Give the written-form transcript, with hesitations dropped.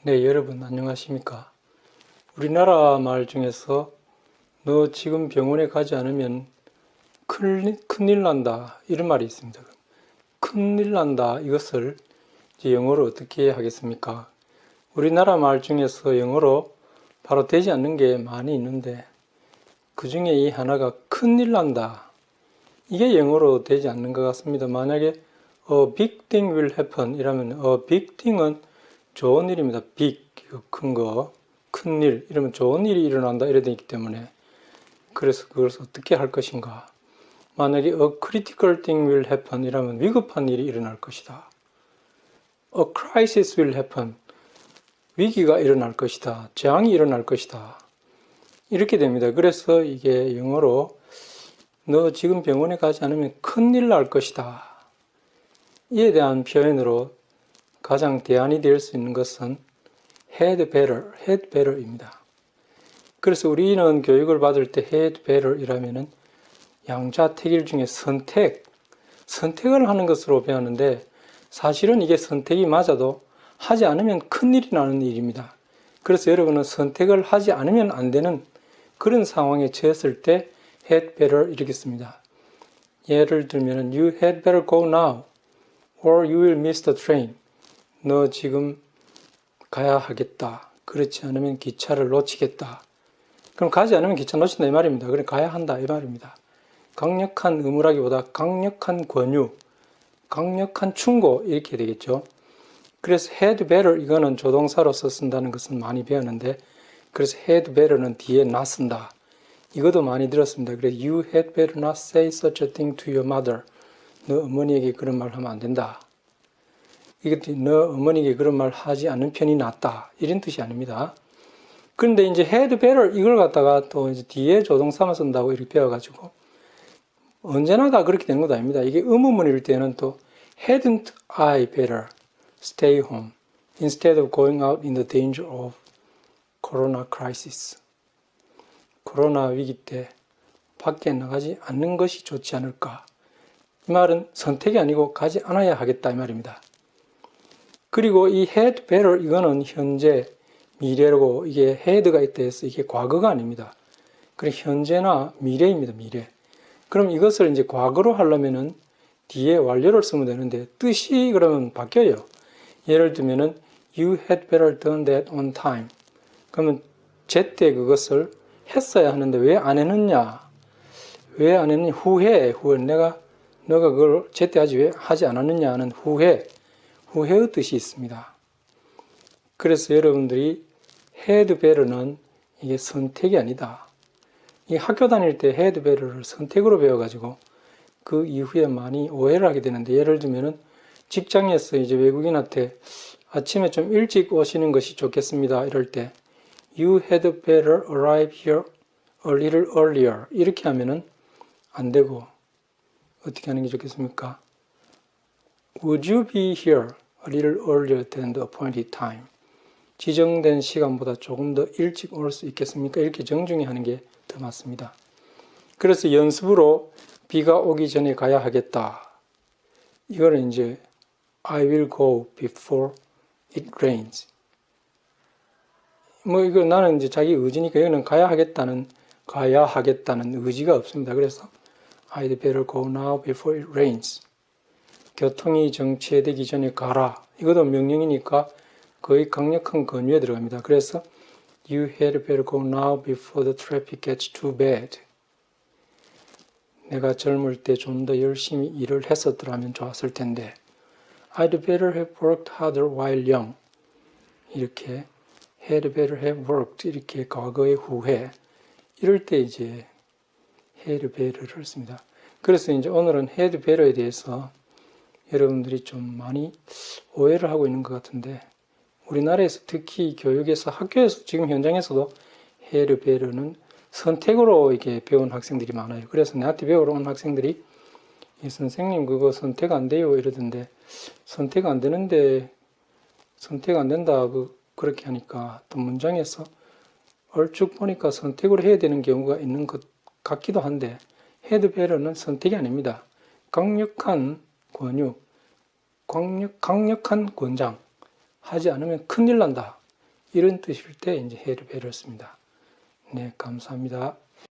네, 여러분 안녕하십니까? 우리나라 말 중에서 너 지금 병원에 가지 않으면 큰일 난다 이런 말이 있습니다. 큰일 난다 이것을 이제 영어로 어떻게 하겠습니까? 우리나라 말 중에서 영어로 바로 되지 않는 게 많이 있는데 그 중에 이 하나가 큰일 난다. 이게 영어로 되지 않는 것 같습니다. 만약에 a big thing will happen 이라면 a big thing은 좋은 일입니다. big, 큰 거, 큰 일, 이러면 좋은 일이 일어난다 이래 되기 때문에 그래서 그걸 어떻게 할 것인가. 만약에 a critical thing will happen 이라면 위급한 일이 일어날 것이다. a crisis will happen 위기가 일어날 것이다. 재앙이 일어날 것이다. 이렇게 됩니다. 그래서 이게 영어로 너 지금 병원에 가지 않으면 큰일 날 것이다. 이에 대한 표현으로 가장 대안이 될 수 있는 것은 had better입니다. 그래서 우리는 교육을 받을 때 had better이라면은 양자택일 중에 선택을 하는 것으로 배웠는데 사실은 이게 선택이 맞아도 하지 않으면 큰일이 나는 일입니다. 그래서 여러분은 선택을 하지 않으면 안 되는 그런 상황에 처했을 때 had better 이렇게 씁니다. 예를 들면 you had better go now or you will miss the train. 너 지금 가야 하겠다. 그렇지 않으면 기차를 놓치겠다. 그럼 가지 않으면 기차 놓친다 이 말입니다. 그래 가야 한다 이 말입니다. 강력한 의무라기보다 강력한 권유, 강력한 충고 이렇게 되겠죠. 그래서 had better 이거는 조동사로서 쓴다는 것은 많이 배웠는데 그래서 had better는 뒤에 not 쓴다. 이것도 많이 들었습니다. 그래서 you had better not say such a thing to your mother. 너 어머니에게 그런 말 하면 안 된다. 이것도 너 어머니에게 그런 말 하지 않는 편이 낫다. 이런 뜻이 아닙니다. 그런데 이제 had better 이걸 갖다가 또 이제 뒤에 조동사만 쓴다고 이렇게 배워가지고 언제나 다 그렇게 되는 것도 아닙니다. 이게 의문문일 때는 또 hadn't I better stay home instead of going out in the danger of corona crisis. 코로나 위기 때 밖에 나가지 않는 것이 좋지 않을까. 이 말은 선택이 아니고 가지 않아야 하겠다 이 말입니다. 그리고 이 had better 이거는 현재 미래고 이게 had가 있다 해서 이게 과거가 아닙니다. 그래 현재나 미래입니다. 미래. 그럼 이것을 이제 과거로 하려면은 뒤에 완료를 쓰면 되는데 뜻이 그러면 바뀌어요. 예를 들면은 you had better done that on time. 그러면 제때 그것을 했어야 하는데 왜 안 했느냐? 왜 안 했느냐? 후회. 너가 그걸 제때 하지 않았느냐는 후회의 뜻이 있습니다. 그래서 여러분들이 had better는 이게 선택이 아니다. 이 학교 다닐 때 had better를 선택으로 배워가지고 그 이후에 많이 오해를 하게 되는데 예를 들면은 직장에서 이제 외국인한테 아침에 좀 일찍 오시는 것이 좋겠습니다. 이럴 때 You had better arrive here a little earlier. 이렇게 하면은 안 되고 어떻게 하는 게 좋겠습니까? Would you be here a little earlier than the appointed time? 지정된 시간보다 조금 더 일찍 올 수 있겠습니까? 이렇게 정중히 하는 게 더 맞습니다. 그래서 연습으로 비가 오기 전에 가야 하겠다. 이거는 이제 I will go before it rains. 이거 나는 이제 자기 의지니까 이거는 가야 하겠다는 의지가 없습니다. 그래서 I'd better go now before it rains. 교통이 정체되기 전에 가라. 이것도 명령이니까 거의 강력한 권유에 들어갑니다. 그래서 You had better go now before the traffic gets too bad. 내가 젊을 때 좀 더 열심히 일을 했었더라면 좋았을 텐데 I'd better have worked harder while young. 이렇게 had better have worked 이렇게 과거의 후회 이럴 때 이제 had better를 씁니다. 그래서 이제 오늘은 had better에 대해서 여러분들이 좀 많이 오해를 하고 있는 것 같은데 우리나라에서 특히 교육에서 학교에서 지금 현장에서도 had better는 선택으로 이렇게 배운 학생들이 많아요. 그래서 내한테 배우러 온 학생들이 선생님 그거 선택 안 돼요 이러던데 선택 안 되는데 선택 안 된다 그렇게 하니까 또 문장에서 얼쭉 보니까 선택을 해야 되는 경우가 있는 것 같기도 한데 had better는 선택이 아닙니다. 강력한 권유, 강력한 권장 하지 않으면 큰일 난다. 이런 뜻일 때 이제 해를 씁니다. 네, 감사합니다.